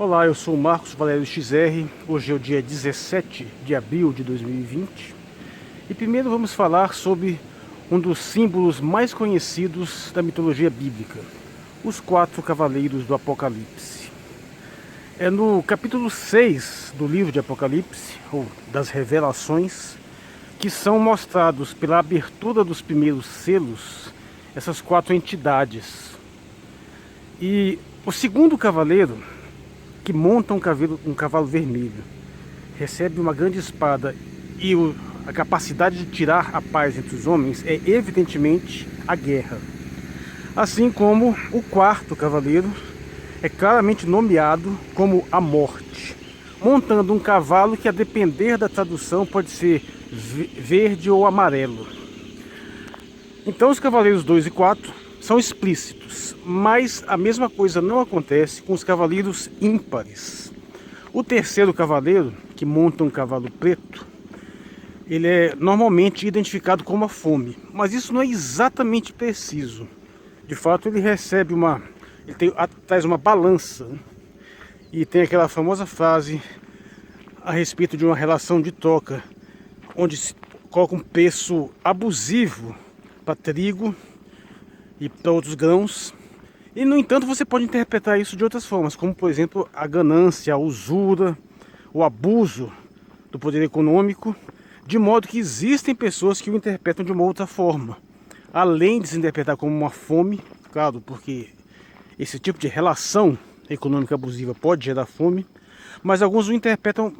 Olá, eu sou o Marcos Valério XR. Hoje é o dia 17 de abril de 2020 e primeiro vamos falar sobre um dos símbolos mais conhecidos da mitologia bíblica, os quatro cavaleiros do Apocalipse. É no capítulo 6 do livro de Apocalipse, ou das Revelações, que são mostrados pela abertura dos primeiros selos essas quatro entidades. E o segundo cavaleiro, que monta um cavalo vermelho, recebe uma grande espada e a capacidade de tirar a paz entre os homens é evidentemente a guerra. Assim como o quarto cavaleiro é claramente nomeado como a morte, montando um cavalo que, a depender da tradução, pode ser verde ou amarelo. Então os cavaleiros 2 e 4 são explícitos, mas a mesma coisa não acontece com os cavaleiros ímpares. O terceiro cavaleiro, que monta um cavalo preto, ele é normalmente identificado como a fome, mas isso não é exatamente preciso. De fato, ele recebe traz uma balança, né? E tem aquela famosa frase a respeito de uma relação de troca, onde se coloca um preço abusivo para trigo e para outros grãos. E, no entanto, você pode interpretar isso de outras formas, como, por exemplo, a ganância, a usura, o abuso do poder econômico, de modo que existem pessoas que o interpretam de uma outra forma, além de se interpretar como uma fome, claro, porque esse tipo de relação econômica abusiva pode gerar fome, mas alguns o interpretam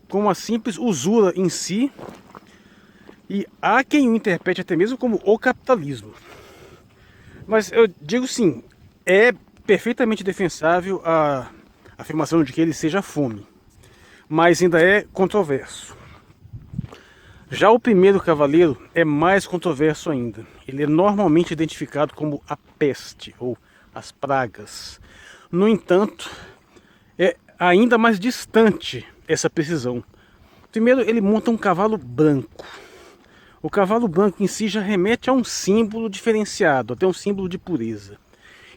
como uma simples usura em si, e há quem o interprete até mesmo como o capitalismo. Mas eu digo sim, é perfeitamente defensável a afirmação de que ele seja fome, mas ainda é controverso. Já o primeiro cavaleiro é mais controverso ainda. Ele é normalmente identificado como a peste ou as pragas. No entanto, é ainda mais distante essa precisão. Primeiro, ele monta um cavalo branco. O cavalo branco em si já remete a um símbolo diferenciado, até um símbolo de pureza.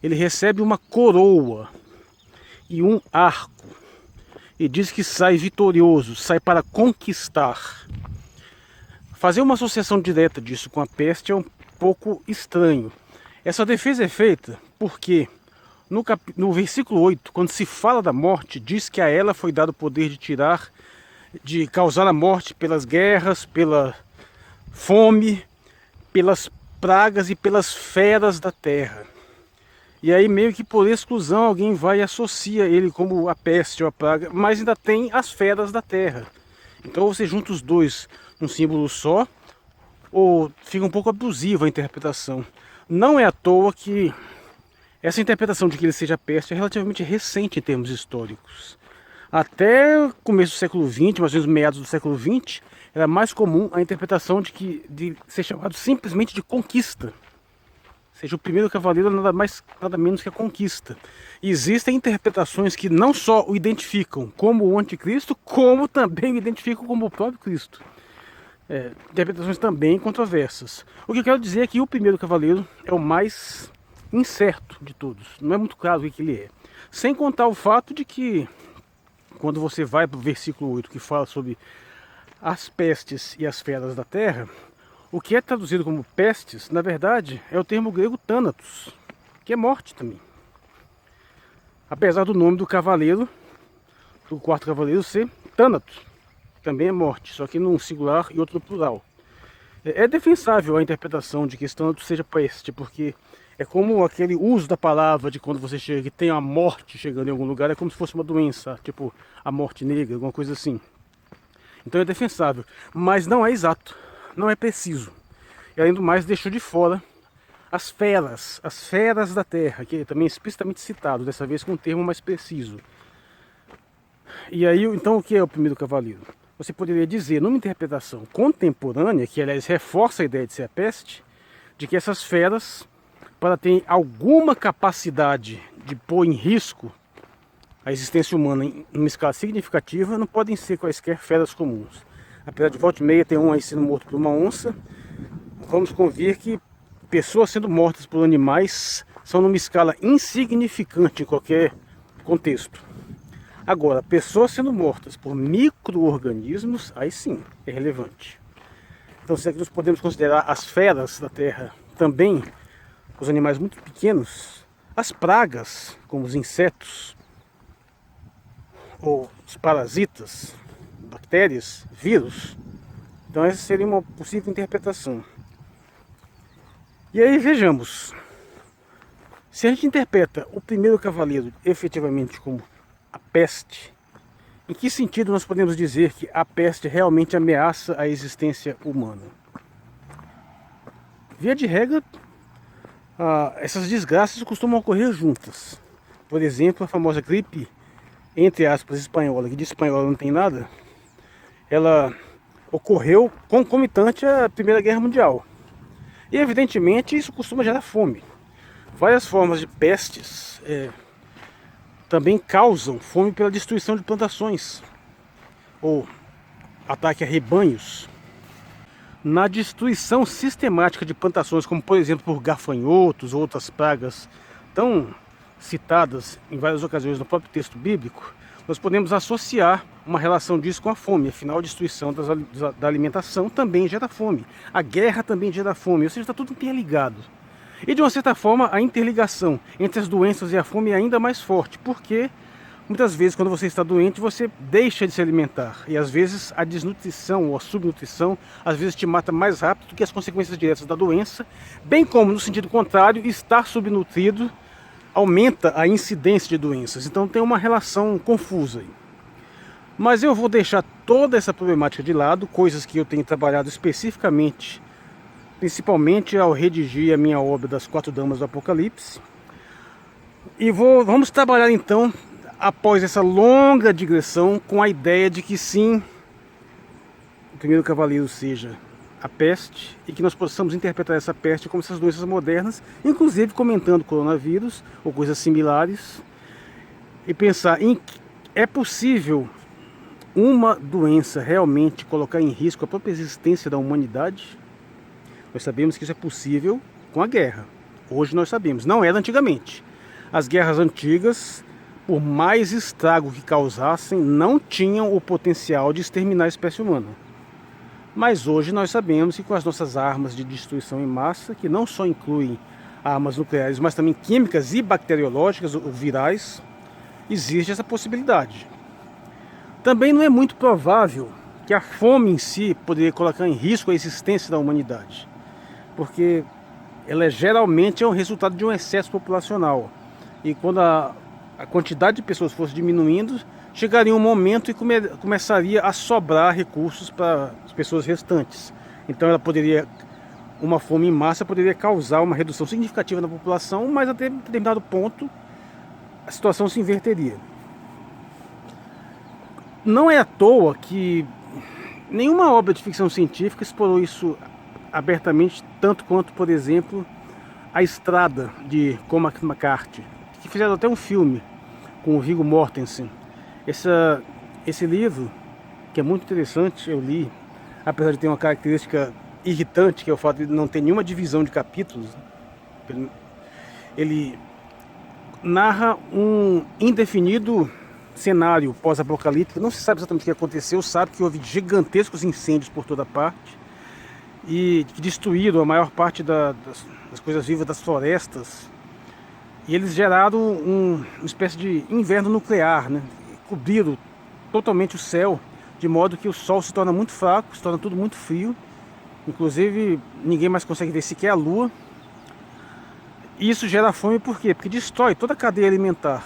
Ele recebe uma coroa e um arco. E diz que sai vitorioso, sai para conquistar. Fazer uma associação direta disso com a peste é um pouco estranho. Essa defesa é feita porque no versículo 8, quando se fala da morte, diz que a ela foi dado o poder de causar a morte pelas guerras, pela fome, pelas pragas e pelas feras da terra. E aí, meio que por exclusão, alguém vai e associa ele como a peste ou a praga, mas ainda tem as feras da terra. Então você junta os dois num símbolo só, ou fica um pouco abusiva a interpretação. Não é à toa que essa interpretação de que ele seja peste é relativamente recente em termos históricos. Até o começo do século XX, mais ou menos meados do século XX, era mais comum a interpretação de ser chamado simplesmente de conquista. Ou seja, o primeiro cavaleiro nada menos que a conquista. E existem interpretações que não só o identificam como o anticristo, como também o identificam como o próprio Cristo. Interpretações também controversas. O que eu quero dizer é que o primeiro cavaleiro é o mais incerto de todos. Não é muito claro o que ele é. Sem contar o fato de que, quando você vai para o versículo 8, que fala sobre as pestes e as feras da terra, o que é traduzido como pestes, na verdade, é o termo grego thanatos, que é morte também. Apesar do nome do cavaleiro, do quarto cavaleiro, ser thanatos, também é morte, só que num singular e outro no plural. É defensável a interpretação de que esse thanatos seja peste, porque é como aquele uso da palavra de quando você chega que tem a morte chegando em algum lugar, é como se fosse uma doença, tipo a morte negra, alguma coisa assim. Então é defensável, mas não é exato, não é preciso. E além do mais, deixou de fora as feras da terra, que é também explicitamente citado, dessa vez com um termo mais preciso. E aí, então, o que é o primeiro cavaleiro? Você poderia dizer, numa interpretação contemporânea, que aliás reforça a ideia de ser a peste, de que essas feras, para terem alguma capacidade de pôr em risco a existência humana em uma escala significativa, não podem ser quaisquer feras comuns. Apesar de volta e meia ter um aí sendo morto por uma onça, vamos convir que pessoas sendo mortas por animais são numa escala insignificante em qualquer contexto. Agora, pessoas sendo mortas por micro-organismos, aí sim, é relevante. Então, será que nós podemos considerar as feras da Terra também os animais muito pequenos? As pragas, como os insetos, ou os parasitas, bactérias, vírus? Então essa seria uma possível interpretação. E aí vejamos, se a gente interpreta o primeiro cavaleiro efetivamente como a peste, em que sentido nós podemos dizer que a peste realmente ameaça a existência humana? Via de regra, essas desgraças costumam ocorrer juntas. Por exemplo, a famosa gripe, entre aspas, espanhola, que de espanhola não tem nada, ela ocorreu concomitante à Primeira Guerra Mundial. E evidentemente isso costuma gerar fome. Várias formas de pestes também causam fome pela destruição de plantações ou ataque a rebanhos. Na destruição sistemática de plantações, como por exemplo por gafanhotos ou outras pragas tão citadas em várias ocasiões no próprio texto bíblico, nós podemos associar uma relação disso com a fome. Afinal, a destruição da alimentação também gera fome. A guerra também gera fome, ou seja, está tudo interligado. E de uma certa forma, a interligação entre as doenças e a fome é ainda mais forte, porque muitas vezes quando você está doente, você deixa de se alimentar. E às vezes a desnutrição ou a subnutrição, às vezes te mata mais rápido do que as consequências diretas da doença. Bem como, no sentido contrário, estar subnutrido aumenta a incidência de doenças. Então tem uma relação confusa aí. Mas eu vou deixar toda essa problemática de lado, coisas que eu tenho trabalhado especificamente, principalmente ao redigir a minha obra das 4 Damas do Apocalipse. E vamos trabalhar então, após essa longa digressão, com a ideia de que sim, o primeiro cavaleiro seja a peste, e que nós possamos interpretar essa peste como essas doenças modernas, inclusive comentando coronavírus ou coisas similares, e pensar em que é possível uma doença realmente colocar em risco a própria existência da humanidade. Nós sabemos que isso é possível com a guerra. Hoje nós sabemos, não era antigamente. As guerras antigas, por mais estrago que causassem, não tinham o potencial de exterminar a espécie humana. Mas hoje nós sabemos que com as nossas armas de destruição em massa, que não só incluem armas nucleares, mas também químicas e bacteriológicas ou virais, existe essa possibilidade. Também não é muito provável que a fome em si poderia colocar em risco a existência da humanidade, porque ela geralmente é um resultado de um excesso populacional. E quando a quantidade de pessoas fosse diminuindo, chegaria um momento e começaria a sobrar recursos para as pessoas restantes. Então uma fome em massa poderia causar uma redução significativa na população, mas até determinado ponto a situação se inverteria. Não é à toa que nenhuma obra de ficção científica explorou isso abertamente, tanto quanto, por exemplo, A Estrada, de Cormac McCarthy, que fizeram até um filme com o Viggo Mortensen. Esse livro, que é muito interessante, eu li, apesar de ter uma característica irritante, que é o fato de não ter nenhuma divisão de capítulos. Ele narra um indefinido cenário pós-apocalíptico. Não se sabe exatamente o que aconteceu, sabe que houve gigantescos incêndios por toda parte e que destruíram a maior parte das coisas vivas das florestas. E eles geraram uma espécie de inverno nuclear, né? Cobriram totalmente o céu, de modo que o sol se torna muito fraco, se torna tudo muito frio. Inclusive, ninguém mais consegue ver sequer a lua. E isso gera fome por quê? Porque destrói toda a cadeia alimentar.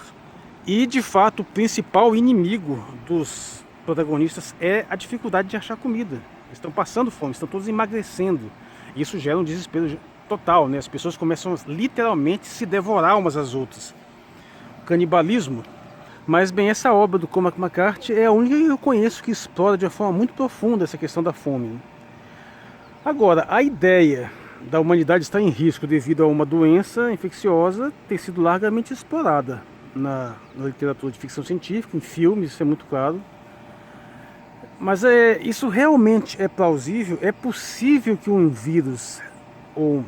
E, de fato, o principal inimigo dos protagonistas é a dificuldade de achar comida. Eles estão passando fome, estão todos emagrecendo. Isso gera um desespero total, né? As pessoas começam a literalmente se devorar umas às outras. O canibalismo. Mas, bem, essa obra do Cormac McCarthy é a única que eu conheço que explora de uma forma muito profunda essa questão da fome, né? Agora, a ideia da humanidade estar em risco devido a uma doença infecciosa tem sido largamente explorada na literatura de ficção científica, em filmes, isso é muito claro. Mas isso realmente é plausível? É possível que um vírus, ou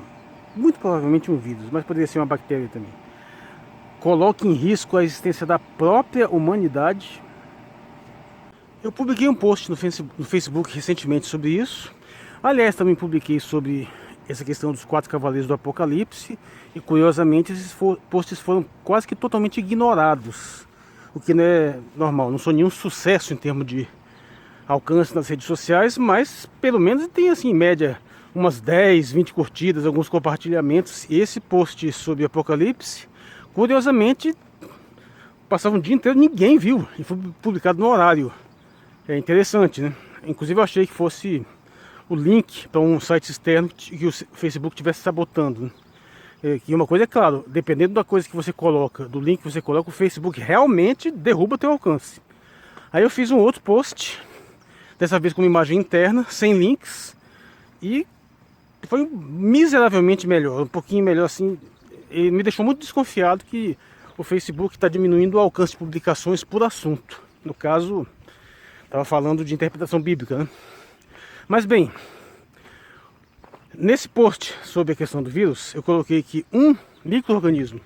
muito provavelmente um vírus, mas poderia ser uma bactéria também, coloque em risco a existência da própria humanidade? Eu publiquei um post no Facebook recentemente sobre isso. Aliás, também publiquei sobre essa questão dos 4 cavaleiros do Apocalipse. E curiosamente esses posts foram quase que totalmente ignorados. O que não é normal. Não sou nenhum sucesso em termos de alcance nas redes sociais, mas pelo menos tem assim em média umas 10, 20 curtidas, alguns compartilhamentos. E esse post sobre Apocalipse, curiosamente, passava um dia inteiro e ninguém viu. E foi publicado no horário. É interessante, né? Inclusive eu achei que fosse o link para um site externo que o Facebook estivesse sabotando, né? E uma coisa é claro, dependendo da coisa que você coloca, do link que você coloca, o Facebook realmente derruba teu alcance. Aí eu fiz um outro post, dessa vez com uma imagem interna, sem links, e foi miseravelmente melhor, um pouquinho melhor assim. E me deixou muito desconfiado que o Facebook está diminuindo o alcance de publicações por assunto. No caso, estava falando de interpretação bíblica, né? Mas bem, nesse post sobre a questão do vírus, eu coloquei que um micro-organismo,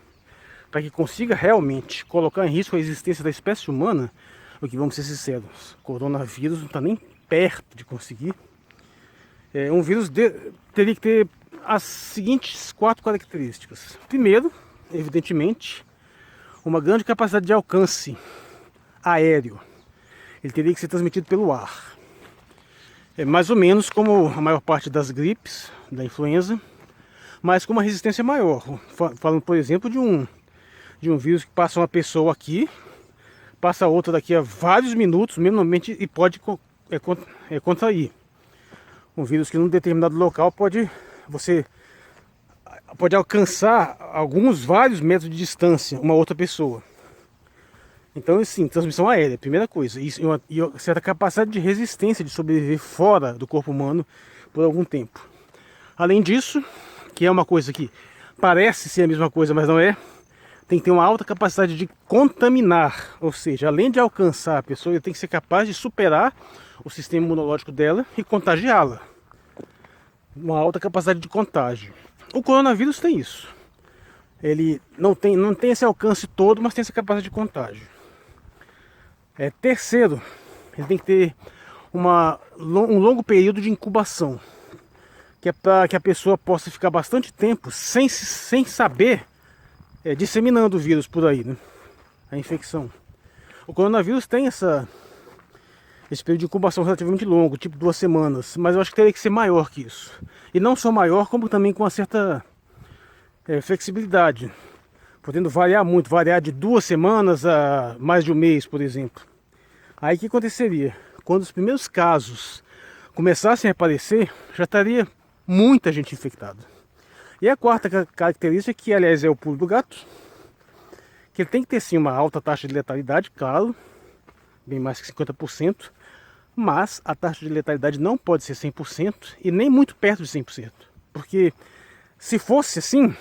para que consiga realmente colocar em risco a existência da espécie humana, o que, vamos ser sinceros, coronavírus não está nem perto de conseguir. Um vírus teria que ter as seguintes 4 características. Primeiro, evidentemente, uma grande capacidade de alcance aéreo. Ele teria que ser transmitido pelo ar. É mais ou menos como a maior parte das gripes, da influenza, mas com uma resistência maior. Falando, por exemplo, de um vírus que passa uma pessoa aqui, passa outra daqui a vários minutos, minimamente, e pode contrair. Um vírus que num determinado local você pode alcançar vários metros de distância uma outra pessoa. Então, assim, transmissão aérea, primeira coisa. E uma certa capacidade de resistência de sobreviver fora do corpo humano por algum tempo. Além disso, que é uma coisa que parece ser a mesma coisa, mas não é, tem que ter uma alta capacidade de contaminar. Ou seja, além de alcançar a pessoa, ele tem que ser capaz de superar o sistema imunológico dela e contagiá-la. Uma alta capacidade de contágio. O coronavírus tem isso. Ele não tem esse alcance todo, mas tem essa capacidade de contágio. Terceiro, ele tem que ter um longo período de incubação, que é para que a pessoa possa ficar bastante tempo sem saber, disseminando o vírus por aí, né? A infecção. O coronavírus tem esse período de incubação relativamente longo, tipo 2 semanas, mas eu acho que teria que ser maior que isso. E não só maior, como também com uma certa flexibilidade, podendo variar muito, variar de 2 semanas a mais de um mês, por exemplo. Aí o que aconteceria? Quando os primeiros casos começassem a aparecer, já estaria muita gente infectada. E a quarta característica, que aliás é o pulo do gato, que ele tem que ter sim uma alta taxa de letalidade, claro, bem mais que 50%, mas a taxa de letalidade não pode ser 100% e nem muito perto de 100%, porque se fosse assim,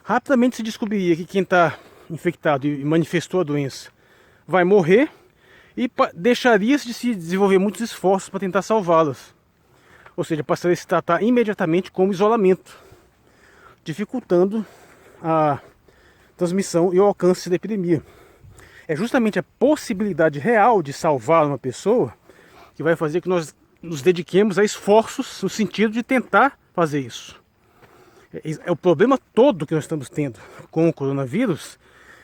rapidamente se descobriria que quem está infectado e manifestou a doença vai morrer e deixaria-se de se desenvolver muitos esforços para tentar salvá-las. Ou seja, passaria a se tratar imediatamente como isolamento, dificultando a transmissão e o alcance da epidemia. É justamente a possibilidade real de salvar uma pessoa que vai fazer que nós nos dediquemos a esforços no sentido de tentar fazer isso. O problema todo que nós estamos tendo com o coronavírus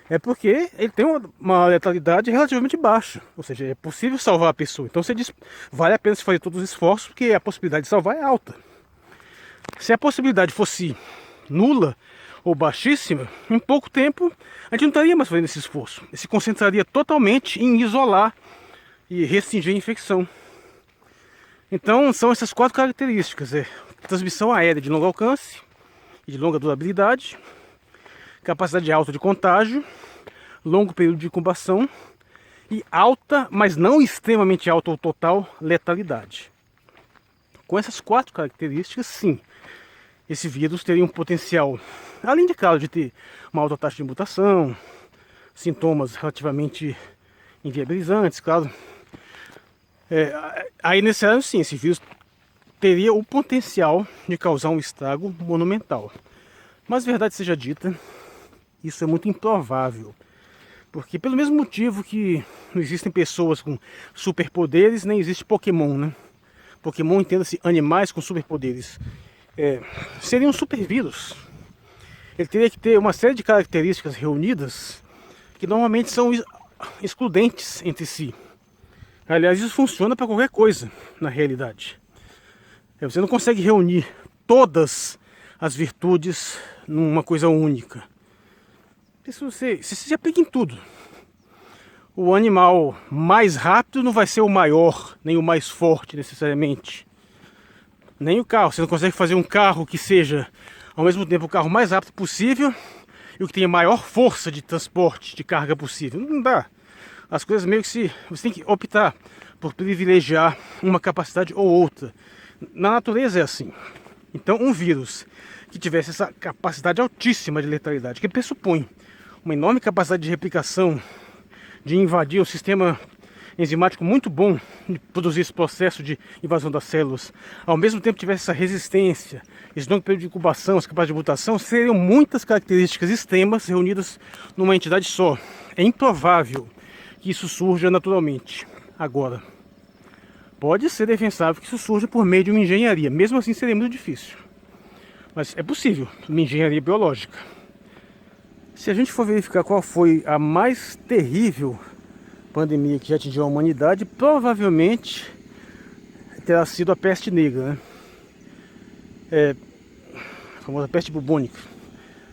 é porque ele tem uma letalidade relativamente baixa. Ou seja, é possível salvar a pessoa. Então você diz, vale a pena se fazer todos os esforços, porque a possibilidade de salvar é alta. Se a possibilidade fosse nula ou baixíssima, em pouco tempo a gente não estaria mais fazendo esse esforço. Ele se concentraria totalmente em isolar e restringir a infecção. Então são essas 4 características: transmissão aérea de longo alcance e de longa durabilidade, capacidade alta de contágio, longo período de incubação e alta, mas não extremamente alta ou total, letalidade. Com essas 4 características, sim, esse vírus teria um potencial, além de, claro, de ter uma alta taxa de mutação, sintomas relativamente inviabilizantes, claro. Aí nesse ano, sim, esse vírus teria o potencial de causar um estrago monumental. Mas, verdade seja dita, isso é muito improvável. Porque pelo mesmo motivo que não existem pessoas com superpoderes, nem existe Pokémon, né? Pokémon, entenda-se, animais com superpoderes. Seria um supervírus. Ele teria que ter uma série de características reunidas que normalmente são excludentes entre si. Aliás, isso funciona para qualquer coisa na realidade. Você não consegue reunir todas as virtudes numa coisa única. Isso você se aplica em tudo. O animal mais rápido não vai ser o maior, nem o mais forte necessariamente. Nem o carro. Você não consegue fazer um carro que seja, ao mesmo tempo, o carro mais rápido possível e o que tenha a maior força de transporte, de carga possível. Não dá. As coisas meio que você tem que optar por privilegiar uma capacidade ou outra. Na natureza é assim. Então, um vírus que tivesse essa capacidade altíssima de letalidade, que pressupõe uma enorme capacidade de replicação, de invadir um sistema enzimático muito bom de produzir esse processo de invasão das células, ao mesmo tempo tivesse essa resistência, esse longo período de incubação, essa capacidade de mutação, seriam muitas características extremas reunidas numa entidade só. É improvável que isso surja naturalmente. Agora, pode ser defensável que isso surja por meio de uma engenharia, mesmo assim seria muito difícil. Mas é possível, uma engenharia biológica. Se a gente for verificar qual foi a mais terrível pandemia que já atingiu a humanidade, provavelmente terá sido a peste negra, né? A famosa peste bubônica,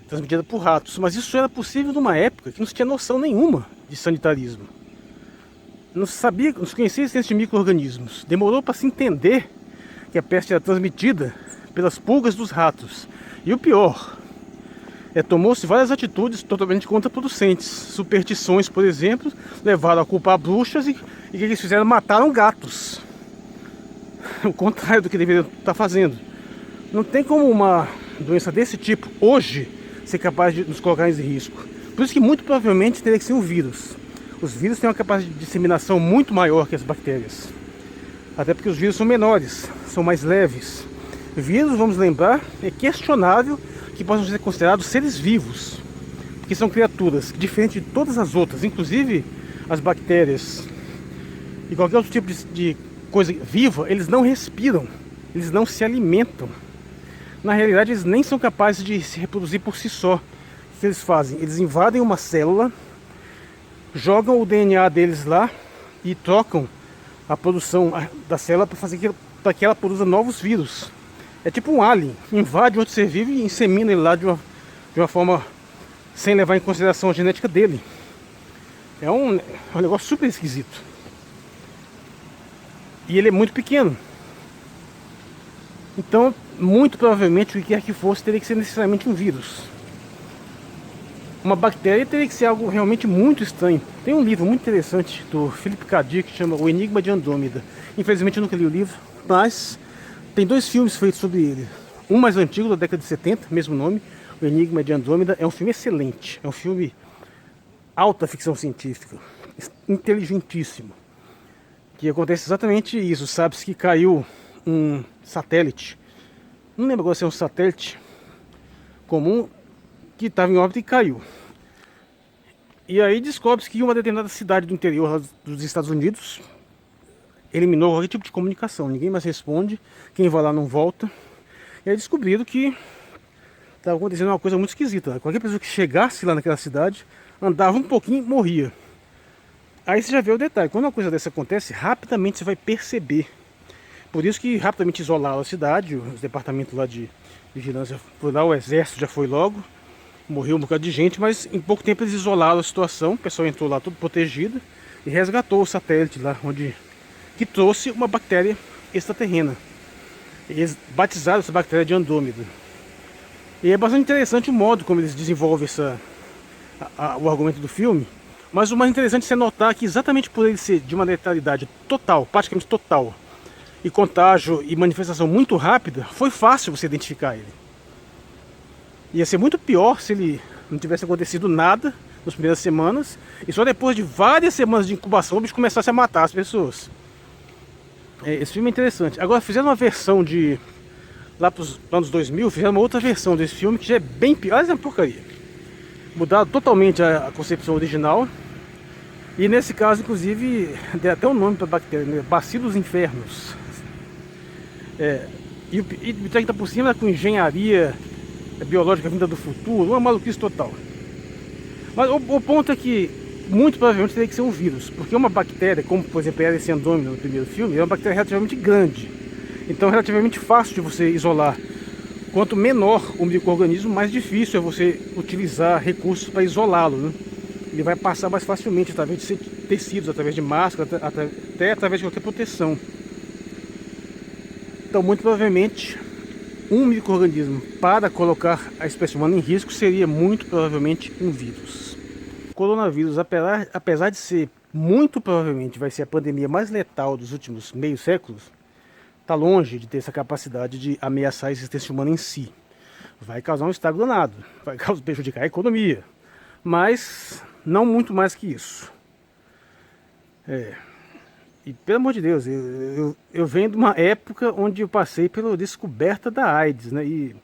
transmitida por ratos. Mas isso era possível numa época que não se tinha noção nenhuma de sanitarismo. Não se conhecia a existência de micro-organismos. Demorou para se entender que a peste era transmitida pelas pulgas dos ratos. E o pior, tomou-se várias atitudes totalmente contraproducentes. Superstições, por exemplo, levaram a culpar bruxas e o que eles fizeram? Mataram gatos. O contrário do que deveriam estar fazendo. Não tem como uma doença desse tipo, hoje, ser capaz de nos colocar em risco. Por isso que muito provavelmente teria que ser um vírus. Os vírus têm uma capacidade de disseminação muito maior que as bactérias. Até porque os vírus são menores, são mais leves. Vírus, vamos lembrar, é questionável que possam ser considerados seres vivos, porque são criaturas diferentes de todas as outras, inclusive as bactérias e qualquer outro tipo de coisa viva. Eles não respiram, eles não se alimentam. Na realidade, eles nem são capazes de se reproduzir por si só. O que eles fazem? Eles invadem uma célula, jogam o DNA deles lá e trocam a produção da célula para que ela produza novos vírus. É tipo um alien, invade outro ser vivo e insemina ele lá de uma forma sem levar em consideração a genética dele. É um negócio super esquisito. E ele é muito pequeno. Então, muito provavelmente, o que quer que fosse, teria que ser necessariamente um vírus. Uma bactéria teria que ser algo realmente muito estranho. Tem um livro muito interessante do Philip K. Dick que chama O Enigma de Andrômeda. Infelizmente eu nunca li o livro, mas tem 2 filmes feitos sobre ele. Um mais antigo, da década de 70, mesmo nome, O Enigma de Andrômeda. É um filme excelente, é um filme alta ficção científica, inteligentíssimo. Que acontece exatamente isso. Sabe-se que caiu um satélite, não lembro agora se é um satélite comum, que estava em órbita e caiu. E aí descobre-se que uma determinada cidade do interior dos Estados Unidos eliminou qualquer tipo de comunicação. Ninguém mais responde, quem vai lá não volta. E aí descobriram que estava acontecendo uma coisa muito esquisita. Qualquer pessoa que chegasse lá naquela cidade, andava um pouquinho e morria. Aí você já vê o detalhe. Quando uma coisa dessa acontece, rapidamente você vai perceber. Por isso que rapidamente isolaram a cidade, os departamentos lá de vigilância foi lá, o exército já foi logo. Morreu um bocado de gente, mas em pouco tempo eles isolaram a situação. O pessoal entrou lá todo protegido e resgatou o satélite lá, que trouxe uma bactéria extraterrena. Eles batizaram essa bactéria de Andrômeda. E é bastante interessante o modo como eles desenvolvem o argumento do filme. Mas o mais interessante é notar que exatamente por ele ser de uma letalidade total, praticamente total, e contágio e manifestação muito rápida, foi fácil você identificar ele. Ia ser muito pior se ele não tivesse acontecido nada nas primeiras semanas e só depois de várias semanas de incubação o bicho começasse a matar as pessoas. Esse filme é interessante. Agora fizeram uma versão lá para os anos 2000, fizeram uma outra versão desse filme que já é bem pior. É uma porcaria. Mudaram totalmente a concepção original. E nesse caso, inclusive, deu até um nome para a bactéria, né? Bacillus infernos. E o que está por cima com engenharia biológica vinda do futuro, uma maluquice total. Mas o ponto é que muito provavelmente teria que ser um vírus, porque uma bactéria, como por exemplo a Aedes aegypti no primeiro filme, é uma bactéria relativamente grande. Então é relativamente fácil de você isolar. Quanto menor o micro-organismo, mais difícil é você utilizar recursos para isolá-lo, né? Ele vai passar mais facilmente através de tecidos, através de máscara, até através de qualquer proteção. Então, muito provavelmente, um micro-organismo para colocar a espécie humana em risco seria muito provavelmente um vírus. O coronavírus, apesar de ser muito provavelmente vai ser a pandemia mais letal dos últimos meio séculos, está longe de ter essa capacidade de ameaçar a existência humana em si. Vai causar um estrago danado, vai prejudicar a economia, mas não muito mais que isso. E pelo amor de Deus, eu venho de uma época onde eu passei pela descoberta da AIDS, né? E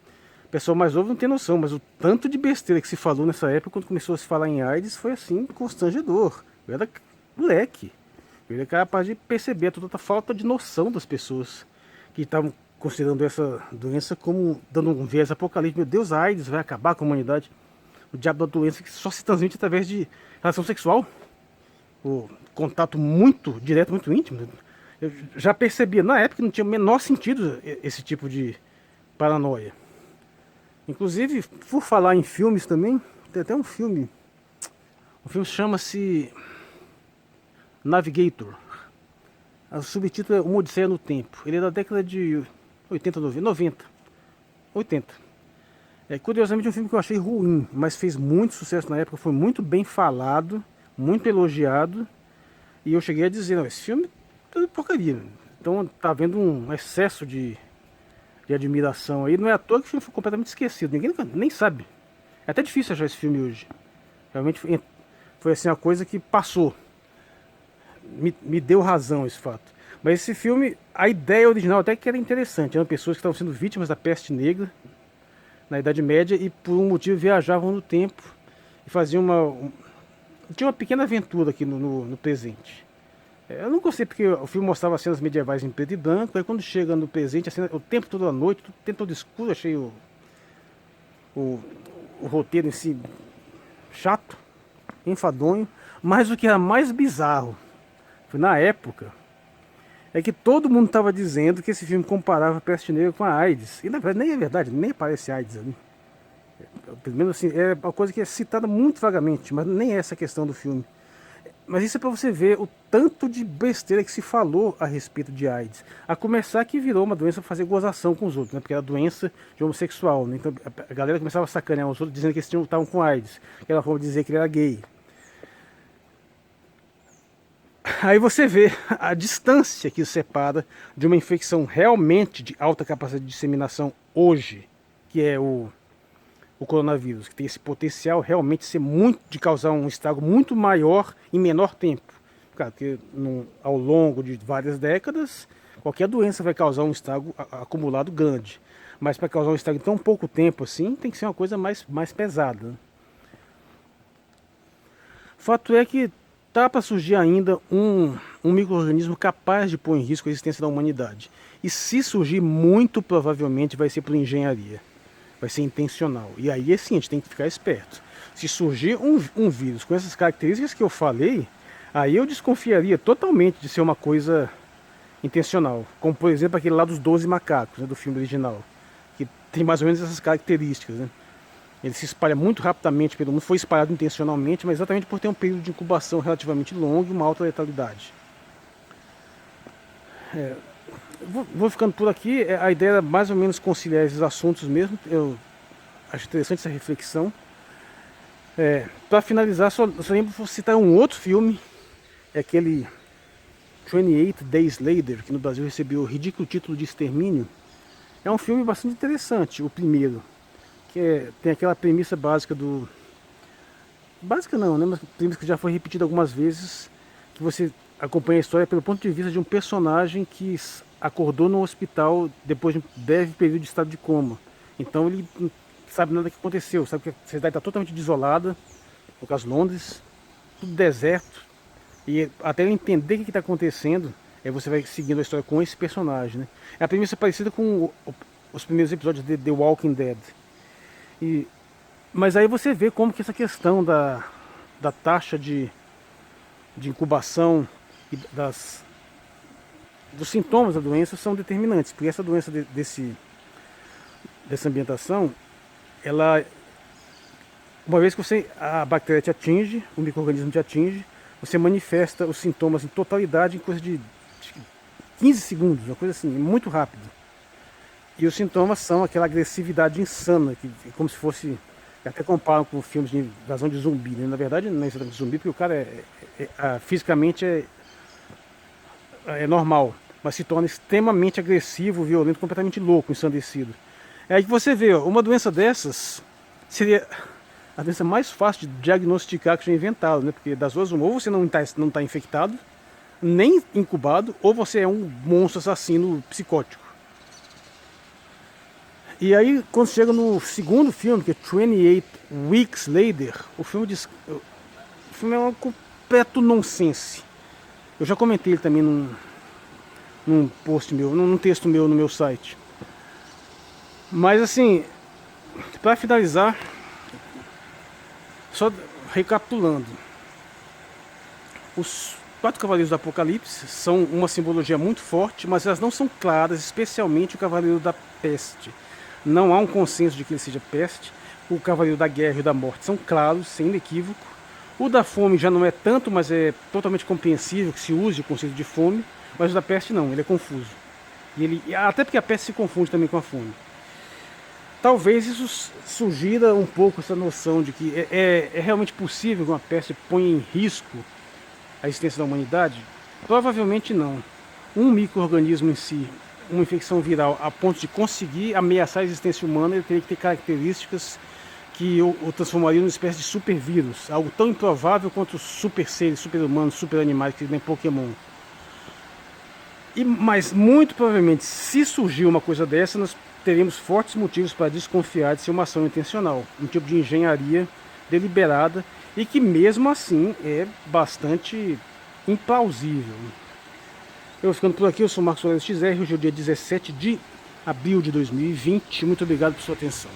o pessoal mais novo não tem noção, mas o tanto de besteira que se falou nessa época, quando começou a se falar em AIDS, foi assim, constrangedor. Eu era moleque. Eu era capaz de perceber toda a falta de noção das pessoas que estavam considerando essa doença como dando um viés apocalíptico. Meu Deus, a AIDS vai acabar com a humanidade. O diabo da doença que só se transmite através de relação sexual. O contato muito direto, muito íntimo. Eu já percebia na época que não tinha o menor sentido esse tipo de paranoia. Inclusive, por falar em filmes também, tem até um filme. O filme chama-se Navigator. O subtítulo é Uma Odisseia no Tempo. Ele é da década de 80, 90. 80. Curiosamente um filme que eu achei ruim, mas fez muito sucesso na época, foi muito bem falado, muito elogiado. E eu cheguei a dizer, não, esse filme é porcaria. Então tá havendo um excesso de admiração aí. Não é à toa que o filme foi completamente esquecido. Ninguém nem sabe. É até difícil achar esse filme hoje. Realmente foi assim uma coisa que passou. Me deu razão esse fato. Mas esse filme, a ideia original até que era interessante. Eram pessoas que estavam sendo vítimas da peste negra na Idade Média e por um motivo viajavam no tempo e faziam tinha uma pequena aventura aqui no presente. Eu não gostei porque o filme mostrava cenas medievais em preto e branco, aí quando chega no presente, a cena, o tempo todo à noite, o tempo todo escuro, achei o roteiro em si chato, enfadonho, mas o que era mais bizarro, foi na época, é que todo mundo estava dizendo que esse filme comparava a peste negra com a AIDS, e na verdade nem é verdade, nem aparece AIDS ali. Pelo menos assim, é uma coisa que é citada muito vagamente, mas nem é essa a questão do filme. Mas isso é para você ver o tanto de besteira que se falou a respeito de AIDS. A começar que virou uma doença para fazer gozação com os outros, né? Porque era doença de homossexual, né? Então a galera começava a sacanear os outros dizendo que eles estavam com AIDS. Que era forma de dizer que ele era gay. Aí você vê a distância que separa de uma infecção realmente de alta capacidade de disseminação hoje, que é o coronavírus, que tem esse potencial realmente de causar um estrago muito maior em menor tempo. Claro que ao longo de várias décadas, qualquer doença vai causar um estrago acumulado grande. Mas para causar um estrago em tão pouco tempo assim, tem que ser uma coisa mais pesada, né? Fato é que está para surgir ainda um micro-organismo capaz de pôr em risco a existência da humanidade. E se surgir, muito provavelmente vai ser por engenharia. Vai ser intencional. E aí sim, a gente tem que ficar esperto. Se surgir um vírus com essas características que eu falei, aí eu desconfiaria totalmente de ser uma coisa intencional. Como por exemplo aquele lá dos 12 macacos, né, do filme original. Que tem mais ou menos essas características, né? Ele se espalha muito rapidamente pelo mundo, foi espalhado intencionalmente, mas exatamente por ter um período de incubação relativamente longo e uma alta letalidade. Vou ficando por aqui. A ideia era mais ou menos conciliar esses assuntos mesmo. Eu acho interessante essa reflexão. Para finalizar, só lembro de citar um outro filme, é aquele 28 Days Later, que no Brasil recebeu o ridículo título de Extermínio. É um filme bastante interessante, o primeiro, que tem aquela premissa básica do... Básica não, né? Mas premissa que já foi repetida algumas vezes, que você acompanha a história pelo ponto de vista de um personagem que acordou no hospital depois de um breve período de estado de coma. Então ele não sabe nada do que aconteceu, sabe que a cidade está totalmente desolada, no caso Londres, tudo deserto, E até eu entender o que está acontecendo, você vai seguindo a história com esse personagem, né? É a premissa parecida com os primeiros episódios de The Walking Dead. Mas aí você vê como que essa questão da taxa de incubação e dos sintomas da doença são determinantes. Porque essa doença dessa ambientação, uma vez que a bactéria te atinge, o micro-organismo te atinge, você manifesta os sintomas em totalidade em coisa de 15 segundos, uma coisa assim, muito rápido. E os sintomas são aquela agressividade insana, que é como se fosse, até comparam com filmes de invasão de zumbi, né? Na verdade não é exatamente zumbi, porque o cara fisicamente é normal, mas se torna extremamente agressivo, violento, completamente louco, ensandecido. É aí que você vê, ó, uma doença dessas seria a doença mais fácil de diagnosticar que já inventado, né? Porque das duas, ou você não tá infectado, nem incubado, ou você é um monstro assassino psicótico. E aí, quando chega no segundo filme, que é 28 Weeks Later, o filme é um completo nonsense. Eu já comentei ele também num post meu, num texto meu no meu site. Mas assim, para finalizar, só recapitulando, os 4 Cavaleiros do Apocalipse são uma simbologia muito forte, mas elas não são claras, especialmente o Cavaleiro da Peste. Não há um consenso de que ele seja peste. O Cavaleiro da Guerra e da Morte são claros, sem equívoco. O da Fome já não é tanto, mas é totalmente compreensível que se use o conceito de fome. Mas o da Peste não, ele é confuso. Até porque a peste se confunde também com a fome. Talvez isso sugira um pouco essa noção de que é realmente possível que uma peste ponha em risco a existência da humanidade? Provavelmente não. Um micro-organismo em si, uma infecção viral, a ponto de conseguir ameaçar a existência humana, ele teria que ter características que o transformaria numa espécie de supervírus, algo tão improvável quanto os super seres, super humanos, super animais que nem Pokémon. Mas muito provavelmente, se surgir uma coisa dessa, nós teríamos fortes motivos para desconfiar de ser uma ação intencional, um tipo de engenharia deliberada e que mesmo assim é bastante implausível. Eu vou ficando por aqui, eu sou o Marcos Aurélio XR, hoje é o dia 17 de abril de 2020. Muito obrigado por sua atenção.